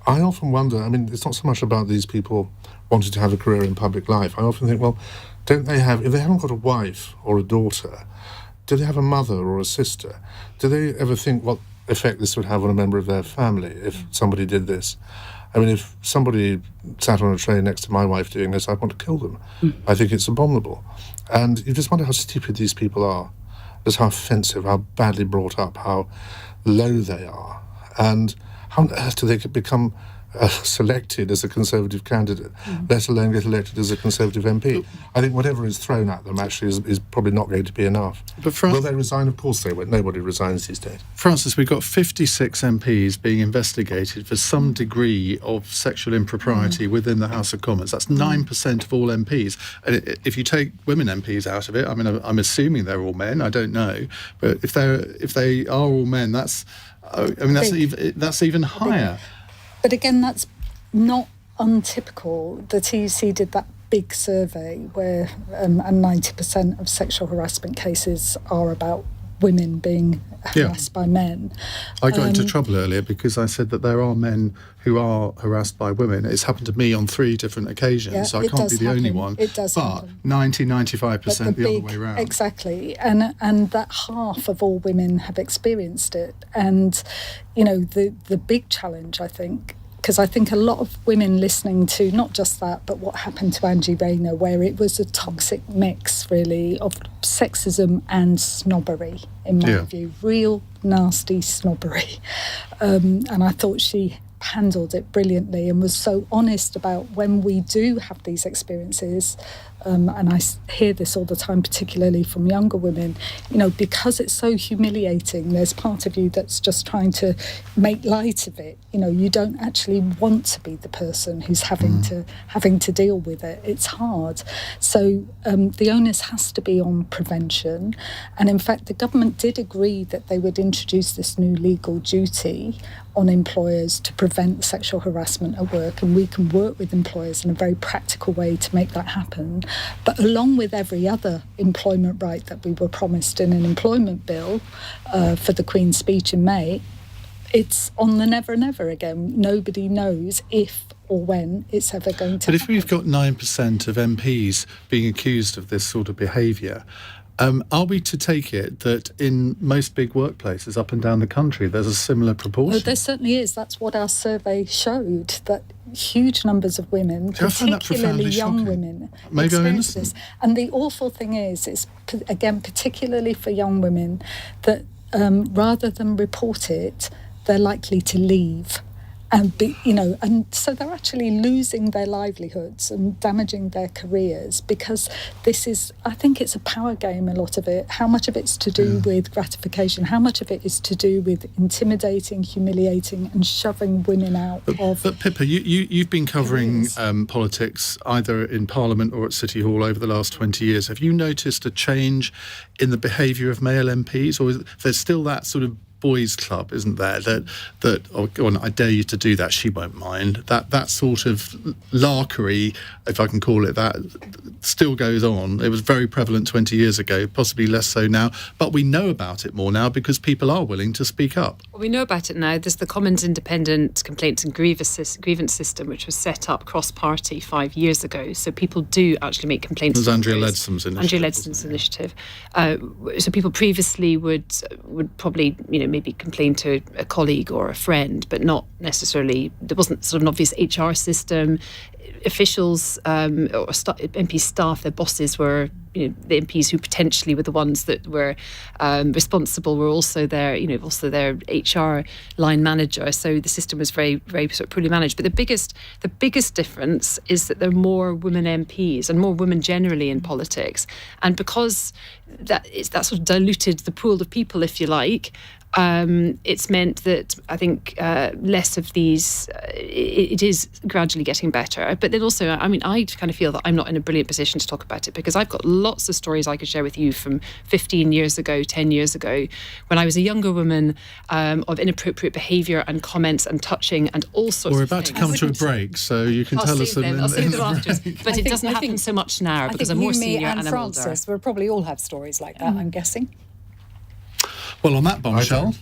I often wonder, I mean, it's not so much about these people wanting to have a career in public life. I often think, well, don't they have, if they haven't got a wife or a daughter, do they have a mother or a sister? Do they ever think what effect this would have on a member of their family if somebody did this? I mean, if somebody sat on a train next to my wife doing this, I'd want to kill them. I think it's abominable. And you just wonder how stupid these people are, just how offensive, how badly brought up, how low they are. And how on earth do they become selected as a Conservative candidate, let alone get elected as a Conservative MP? I think whatever is thrown at them actually is probably not going to be enough. But will they resign? Of course they won't. Nobody resigns these days. Francis, we've got 56 MPs being investigated for some degree of sexual impropriety within the House of Commons. That's 9% of all MPs. And if you take women MPs out of it, I mean, I'm assuming they're all men. I don't know, but if they are all men, that's even higher. But again, that's not untypical. The TUC did that big survey where and 90% of sexual harassment cases are about women being harassed by men. I got into trouble earlier because I said that there are men who are harassed by women. It's happened to me on 3 different occasions, so I can't be the only one. It does but 90-95% the other way around. Exactly. And that half of all women have experienced it. And, you know, the big challenge, I think, because I think a lot of women listening to not just that, but what happened to Angie Rayner, where it was a toxic mix, really, of sexism and snobbery, in my view. Real nasty snobbery. And I thought she handled it brilliantly and was so honest about when we do have these experiences. And I hear this all the time, particularly from younger women, you know, because it's so humiliating, there's part of you that's just trying to make light of it. You know, you don't actually want to be the person who's having to deal with it. It's hard. So the onus has to be on prevention. And in fact, the government did agree that they would introduce this new legal duty on employers to prevent sexual harassment at work, and we can work with employers in a very practical way to make that happen. But along with every other employment right that we were promised in an employment bill for the Queen's speech in May, it's on the never and ever again. Nobody knows if or when it's ever going to happen. But if we've got 9% of MPs being accused of this sort of behaviour, are we to take it that in most big workplaces up and down the country there's a similar proportion? Oh, there certainly is. That's what our survey showed, that huge numbers of women, particularly young women, experience this. And the awful thing is, again, particularly for young women, that rather than report it, they're likely to leave. And so they're actually losing their livelihoods and damaging their careers, because I think it's a power game, a lot of it. How much of it's to do with gratification? How much of it is to do with intimidating, humiliating and shoving women out of... But Pippa, you've been covering politics either in Parliament or at City Hall over the last 20 years. Have you noticed a change in the behaviour of male MPs, or is there still that sort of boys' club, isn't there? That oh, go on, I dare you to do that, she won't mind. That sort of larkery, if I can call it that, still goes on. It was very prevalent 20 years ago, possibly less so now, but we know about it more now because people are willing to speak up. Well, we know about it now. There's the Commons Independent Complaints and Grievance System, which was set up cross-party 5 years ago. So people do actually make complaints. It was Andrea Leadsom's initiative. So people previously would probably, maybe complain to a colleague or a friend, but not necessarily, there wasn't sort of an obvious HR system. Officials or MP staff, their bosses were, the MPs who potentially were the ones that were responsible were also their HR line manager. So the system was very, very sort of poorly managed. But the biggest difference is that there are more women MPs and more women generally in politics, and because that sort of diluted the pool of people, if you like. It's meant that I think less of these, it is gradually getting better. But then also, I kind of feel that I'm not in a brilliant position to talk about it, because I've got lots lots of stories I could share with you from 15 years ago, 10 years ago, when I was a younger woman, of inappropriate behaviour and comments and touching and all sorts of things. We're about to come to a break, so you can tell us them. I'll save them afterwards. But it doesn't happen so much now because I'm more senior and I'm older. Francis will probably all have stories like that, I'm guessing. Well, on that bombshell...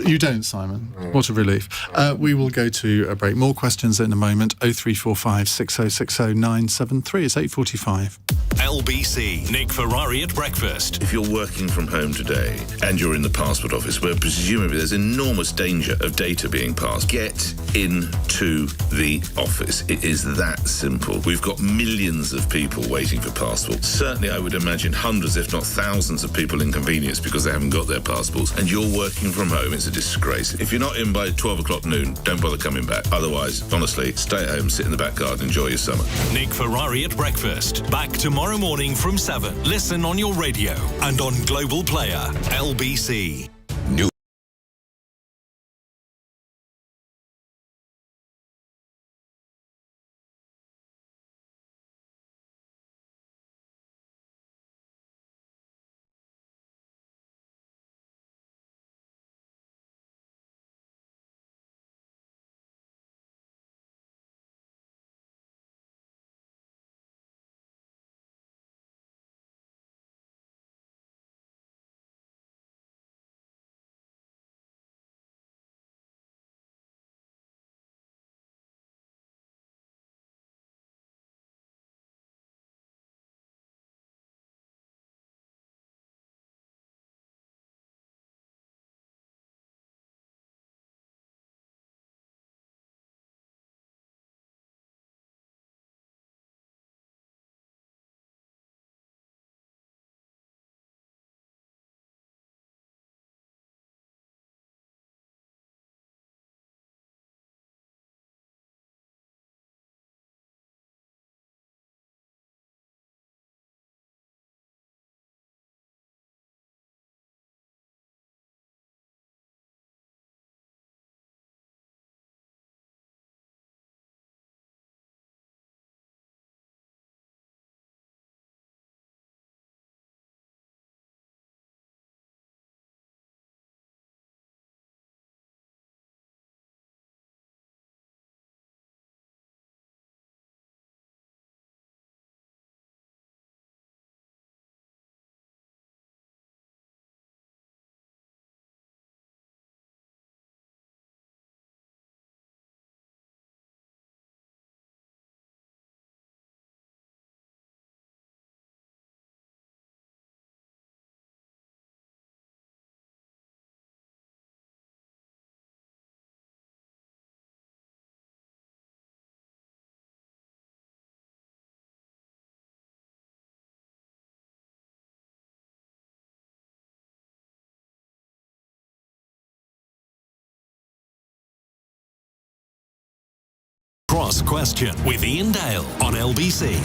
You don't, Simon. What a relief. We will go to a break. More questions in a moment. 0345 6060 973. It's 8:45. LBC, Nick Ferrari at breakfast. If you're working from home today and you're in the passport office, where presumably there's enormous danger of data being passed, get into the office. It is that simple. We've got millions of people waiting for passports. Certainly, I would imagine hundreds, if not thousands, of people inconvenienced because they haven't got their passports. And you're working from home. It's a disgrace. If you're not in by 12 o'clock noon, don't bother coming back. Otherwise, honestly, stay at home, sit in the back garden, enjoy your summer. Nick Ferrari at breakfast. Back tomorrow morning from 7. Listen on your radio and on Global Player. LBC. New. Cross Question with Iain Dale on LBC.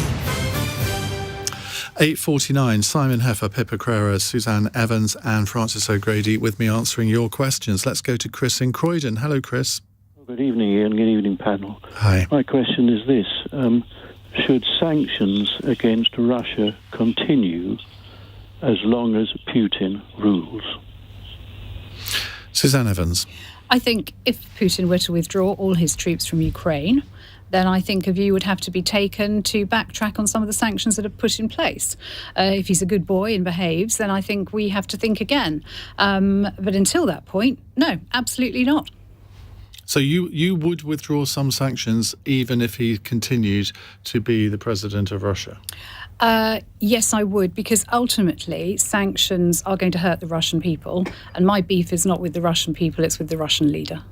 8:49. Simon Heffer, Pippa, Crerar, Suzanne Evans and Francis O'Grady with me answering your questions. Let's go to Chris in Croydon. Hello, Chris. Good evening, Ian. Good evening, panel. Hi. My question is this. Should sanctions against Russia continue as long as Putin rules? Suzanne Evans. I think if Putin were to withdraw all his troops from Ukraine, then I think a view would have to be taken to backtrack on some of the sanctions that are put in place. If he's a good boy and behaves, then I think we have to think again. But until that point, no, absolutely not. So you would withdraw some sanctions even if he continued to be the president of Russia? Yes, I would, because ultimately sanctions are going to hurt the Russian people, and my beef is not with the Russian people, it's with the Russian leader.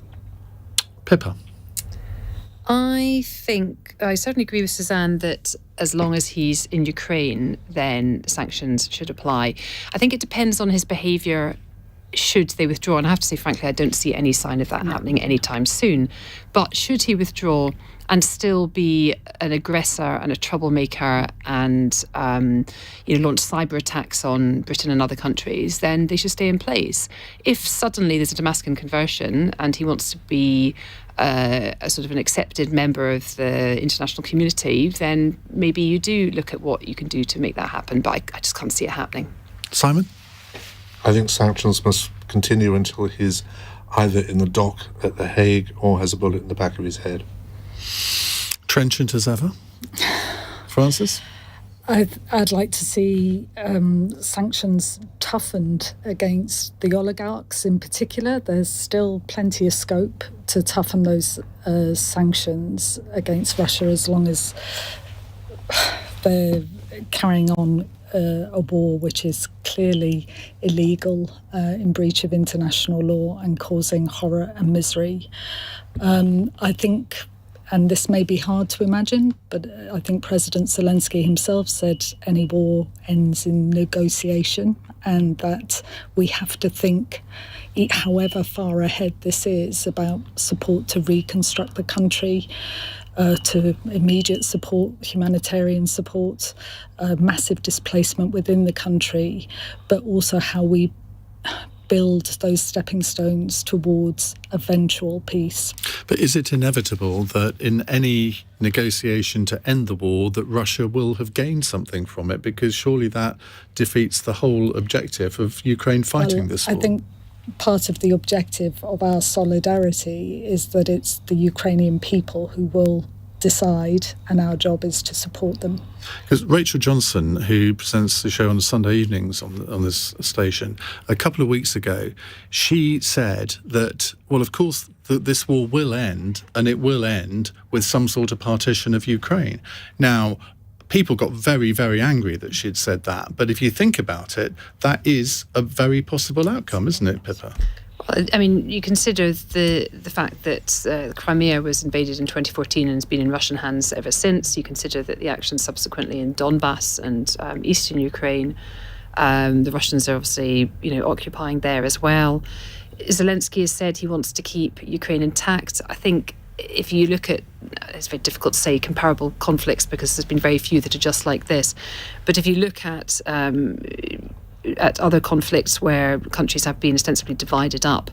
Pippa. I think I certainly agree with Suzanne that as long as he's in Ukraine, then sanctions should apply. I think it depends on his behaviour should they withdraw, and I have to say, frankly, I don't see any sign of that happening anytime soon, but should he withdraw and still be an aggressor and a troublemaker and launch cyber attacks on Britain and other countries, then they should stay in place. If suddenly there's a Damascus conversion and he wants to be a sort of an accepted member of the international community, then maybe you do look at what you can do to make that happen, but I just can't see it happening. Simon? I think sanctions must continue until he's either in the dock at The Hague or has a bullet in the back of his head. Trenchant as ever. Francis? I'd like to see sanctions toughened against the oligarchs in particular. There's still plenty of scope to toughen those sanctions against Russia as long as they're carrying on a war which is clearly illegal, in breach of international law and causing horror and misery. I think, and this may be hard to imagine, but I think President Zelensky himself said any war ends in negotiation, and that we have to think, however far ahead this is, about support to reconstruct the country, to immediate support, humanitarian support, massive displacement within the country, but also how we build those stepping stones towards eventual peace. But is it inevitable that in any negotiation to end the war that Russia will have gained something from it? Because surely that defeats the whole objective of Ukraine fighting this war. I think part of the objective of our solidarity is that it's the Ukrainian people who will decide, and our job is to support them. Because Rachel Johnson, who presents the show on Sunday evenings on this station, a couple of weeks ago, she said that, well, of course, that this war will end, and it will end with some sort of partition of Ukraine. Now, people got very, very angry that she'd said that, but if you think about it, that is a very possible outcome, isn't it, Pippa? I mean, you consider the fact that Crimea was invaded in 2014 and has been in Russian hands ever since. You consider that the actions subsequently in Donbass and eastern Ukraine, the Russians are obviously, occupying there as well. Zelensky has said he wants to keep Ukraine intact. I think if you look at, it's very difficult to say comparable conflicts because there's been very few that are just like this. But if you look at other conflicts where countries have been ostensibly divided up,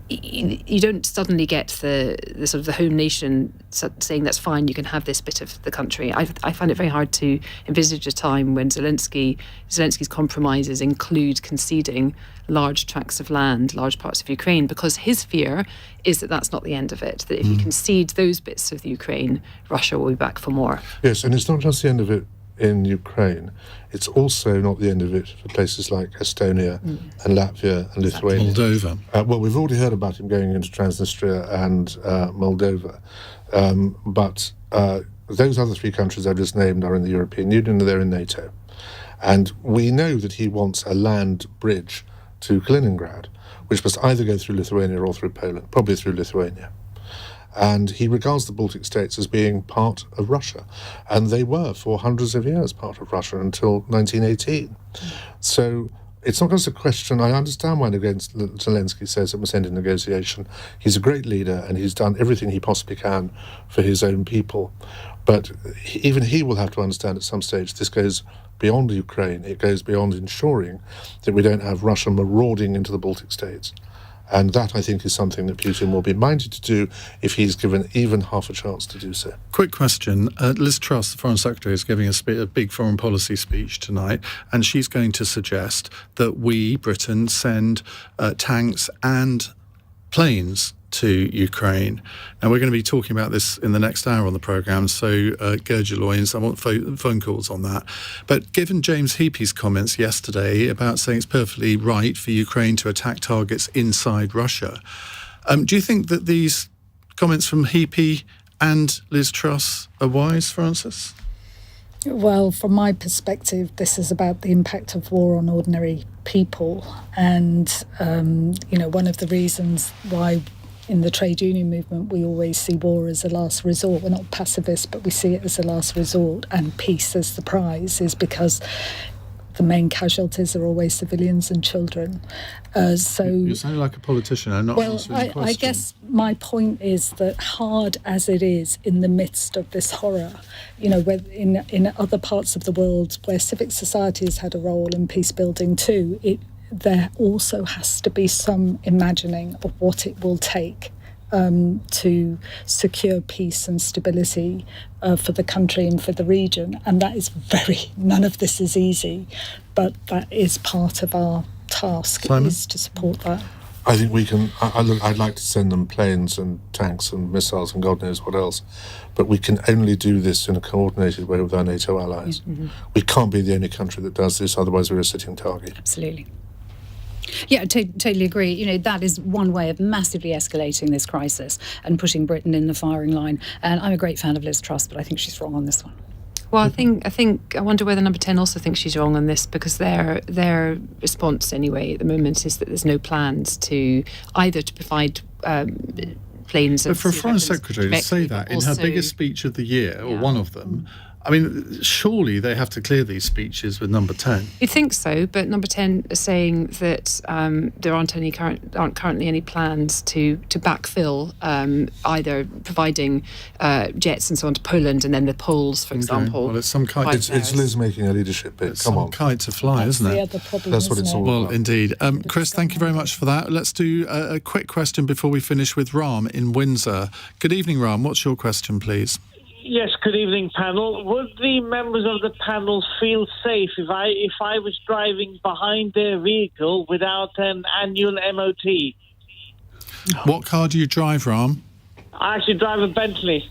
you don't suddenly get the sort of the home nation saying that's fine, you can have this bit of the country. I find it very hard to envisage a time when Zelensky's compromises include conceding large tracts of land, large parts of Ukraine, because his fear is that that's not the end of it, that if you concede those bits of the Ukraine, Russia will be back for more. Yes, and it's not just the end of it in Ukraine, it's also not the end of it for places like Estonia and Latvia and Lithuania. Moldova. Well, we've already heard about him going into Transnistria and Moldova, but those other three countries I've just named are in the European Union and they're in NATO. And we know that he wants a land bridge to Kaliningrad, which must either go through Lithuania or through Poland, probably through Lithuania. And he regards the Baltic states as being part of Russia. And they were, for hundreds of years, part of Russia until 1918. So it's not just a question. I understand why Zelensky says it must end in negotiation. He's a great leader and he's done everything he possibly can for his own people. But even he will have to understand at some stage this goes beyond Ukraine. It goes beyond ensuring that we don't have Russia marauding into the Baltic states. And that, I think, is something that Putin will be minded to do if he's given even half a chance to do so. Quick question. Liz Truss, the Foreign Secretary, is giving a big foreign policy speech tonight, and she's going to suggest that we, Britain, send tanks and planes to Ukraine. Now, we're going to be talking about this in the next hour on the programme, so gird your loins. I want phone calls on that. But given James Heapy's comments yesterday about saying it's perfectly right for Ukraine to attack targets inside Russia, do you think that these comments from Heapy and Liz Truss are wise, Francis? Well, from my perspective, this is about the impact of war on ordinary people. And, one of the reasons why in the trade union movement we always see war as a last resort, we're not pacifists, but we see it as a last resort and peace as the prize, is because the main casualties are always civilians and children. So you're sounding like a politician. I'm not answering the question. I guess my point is that hard as it is in the midst of this horror, where in other parts of the world where civic society has had a role in peace building too, there also has to be some imagining of what it will take to secure peace and stability for the country and for the region. And that is none of this is easy, but that is part of our task, Simon? is to support that. I think we can. I'd like to send them planes and tanks and missiles and God knows what else, but we can only do this in a coordinated way with our NATO allies. Mm-hmm. We can't be the only country that does this, otherwise we're a sitting target. Absolutely. Yeah, totally agree. That is one way of massively escalating this crisis and putting Britain in the firing line. And I'm a great fan of Liz Truss, but I think she's wrong on this one. Well, I wonder whether Number 10 also thinks she's wrong on this, because their response anyway at the moment is that there's no plans to provide planes. But for a foreign secretary to say that in her biggest speech of the year, or one of them, I mean, surely they have to clear these speeches with Number 10. You'd think so, but Number 10 is saying that there aren't currently any plans to backfill either providing jets and so on to Poland, and then the Poles, for example. Well, it's some kind. It's Liz making a leadership bid. It's some kite to fly, isn't it? That's what it's all about. Well, indeed. Chris, thank you very much for that. Let's do a quick question before we finish with Ram in Windsor. Good evening, Ram. What's your question, please? Yes, good evening, panel. Would the members of the panel feel safe if I was driving behind their vehicle without an annual MOT? What car do you drive, Ram? I actually drive a Bentley.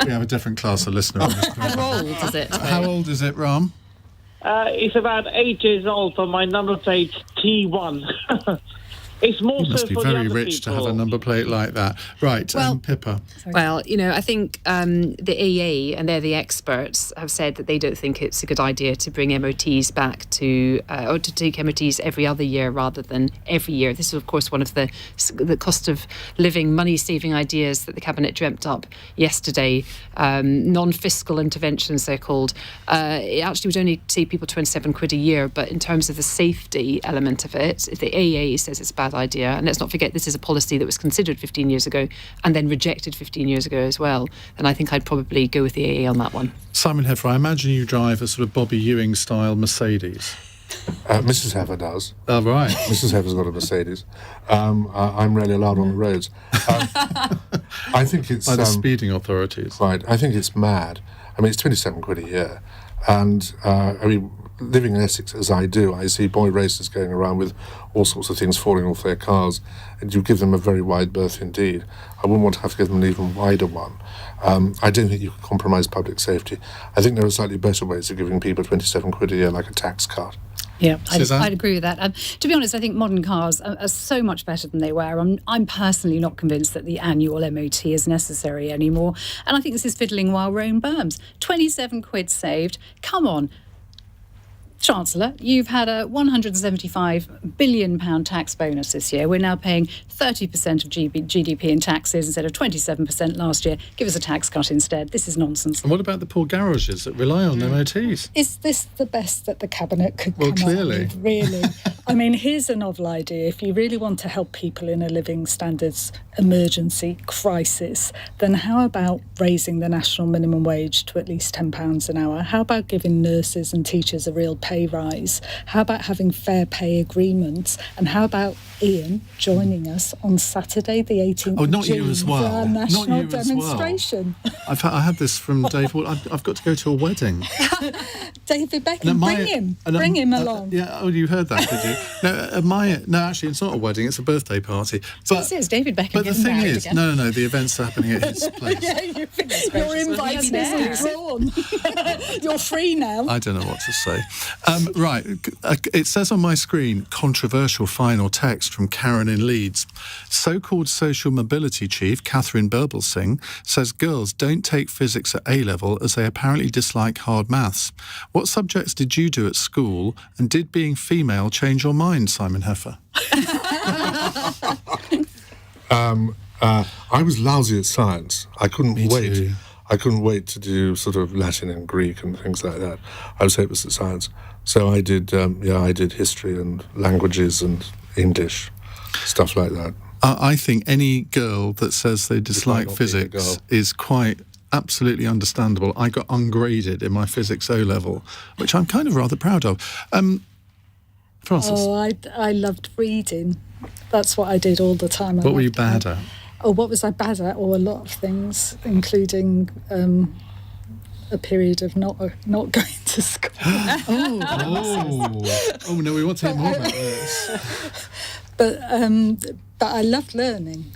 We have a different class of listener. How old is it? How old is it, Ram? It's about 8 years old, but my number plate's T1. It's more you must be very rich to have a number plate like that. Right, Pippa. Well, I think the AA, and they're the experts, have said that they don't think it's a good idea to bring MOTs back or to take MOTs every other year rather than every year. This is, of course, one of the cost of living, money-saving ideas that the Cabinet dreamt up yesterday. Non-fiscal interventions, they're called. It actually would only save people £27 a year, but in terms of the safety element of it, if the AA says it's a bad idea, and let's not forget this is a policy that was considered 15 years ago and then rejected 15 years ago as well, then I think I'd probably go with the AA on that one. Simon Heffer, I imagine you drive a sort of Bobby Ewing style Mercedes. Mrs. Heffer does. Oh, right. Mrs. Heffer's got a Mercedes. I'm rarely allowed on the roads. I think it's... By the speeding authorities. Right. I think it's mad. I mean, it's £27 a year. And, living in Essex as I do, I see boy racers going around with all sorts of things falling off their cars, and you give them a very wide berth indeed. I wouldn't want to have to give them an even wider one. I don't think you can compromise public safety. I think there are slightly better ways of giving people £27 a year, like a tax cut. Yeah, I'd agree with that. To be honest, I think modern cars are so much better than they were. I'm personally not convinced that the annual MOT is necessary anymore. And I think this is fiddling while Rome burns. £27 saved. Come on. Chancellor, you've had a £175 billion tax bonus this year. We're now paying 30% of GDP in taxes instead of 27% last year. Give us a tax cut instead. This is nonsense. And what about the poor garages that rely on MOTs? Is this the best that the Cabinet could come clearly. up with, really? I mean, here's a novel idea. If you really want to help people in a living standards emergency crisis, then how about raising the national minimum wage to at least £10 an hour? How about giving nurses and teachers a real pay rise? How about having fair pay agreements? And how about Iain joining us on Saturday, the 18th of June, for our national demonstration? I had this from Dave. I've got to go to a wedding. David Beckham, bring him along. You heard that, did you? No, actually, it's not a wedding. It's a birthday party. But it's David Beckham. But the thing is, no, the event's happening at his place. Your invite is withdrawn. You're free now. I don't know what to say. Right, it says on my screen, controversial final text from Karen in Leeds. So-called social mobility chief Catherine Birbalsingh says girls don't take physics at A-level as they apparently dislike hard maths. What subjects did you do at school, and did being female change your mind, Simon Heffer? I was lousy at science. I couldn't wait. I couldn't wait to do sort of Latin and Greek and things like that. I was hopeless at science. So I did, I did history and languages and English, stuff like that. I think any girl that says they dislike physics is quite absolutely understandable. I got ungraded in my physics O-level, which I'm kind of rather proud of. Frances? Oh, I loved reading. That's what I did all the time. What were you bad at? Oh, what was I bad at? Oh, a lot of things, including a period of not going to school. Oh, no, we want to hear more about this. But I loved learning,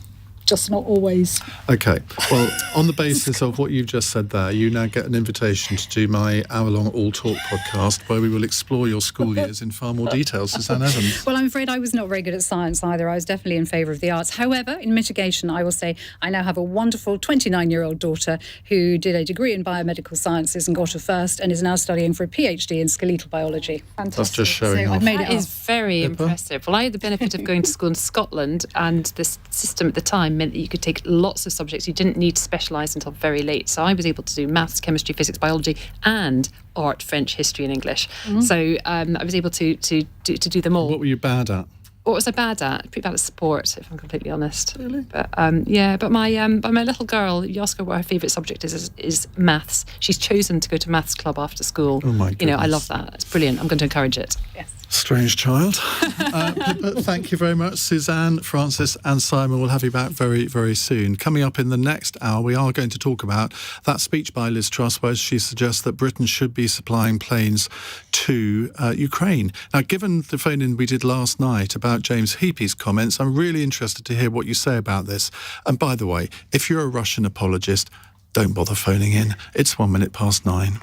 just not always. Okay, well, on the basis of what you've just said there, you now get an invitation to do my hour-long All Talk podcast, where we will explore your school years in far more detail. Suzanne Evans. Well, I'm afraid I was not very good at science either. I was definitely in favour of the arts. However, in mitigation, I will say I now have a wonderful 29-year-old daughter who did a degree in biomedical sciences and got a first, and is now studying for a PhD in skeletal biology. Fantastic. That's just showing off. That is very impressive. Well, I had the benefit of going to school in Scotland, and the system at the time meant that you could take lots of subjects. You didn't need to specialise until very late. So I was able to do maths, chemistry, physics, biology, and art, French, history, and English. Mm-hmm. So I was able to do them all. What were you bad at? What was I bad at? Pretty bad at sport, if I'm completely honest. Really? But but my little girl, you ask her what her favourite subject is maths. She's chosen to go to maths club after school. Oh my goodness. I love that. It's brilliant. I'm going to encourage it. Yes. Strange child. Pippa, thank you very much. Suzanne, Frances and Simon will have you back very, very soon. Coming up in the next hour, we are going to talk about that speech by Liz Truss where she suggests that Britain should be supplying planes to Ukraine. Now, given the phone-in we did last night about James Heapy's comments, I'm really interested to hear what you say about this. And by the way, if you're a Russian apologist, don't bother phoning in. It's 9:01.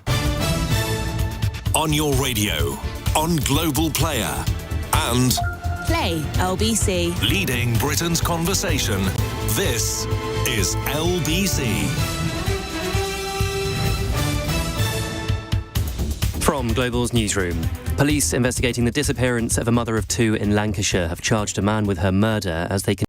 On your radio, on Global Player, and Play LBC. Leading Britain's conversation. This is LBC. From Global's newsroom. Police investigating the disappearance of a mother of two in Lancashire have charged a man with her murder as they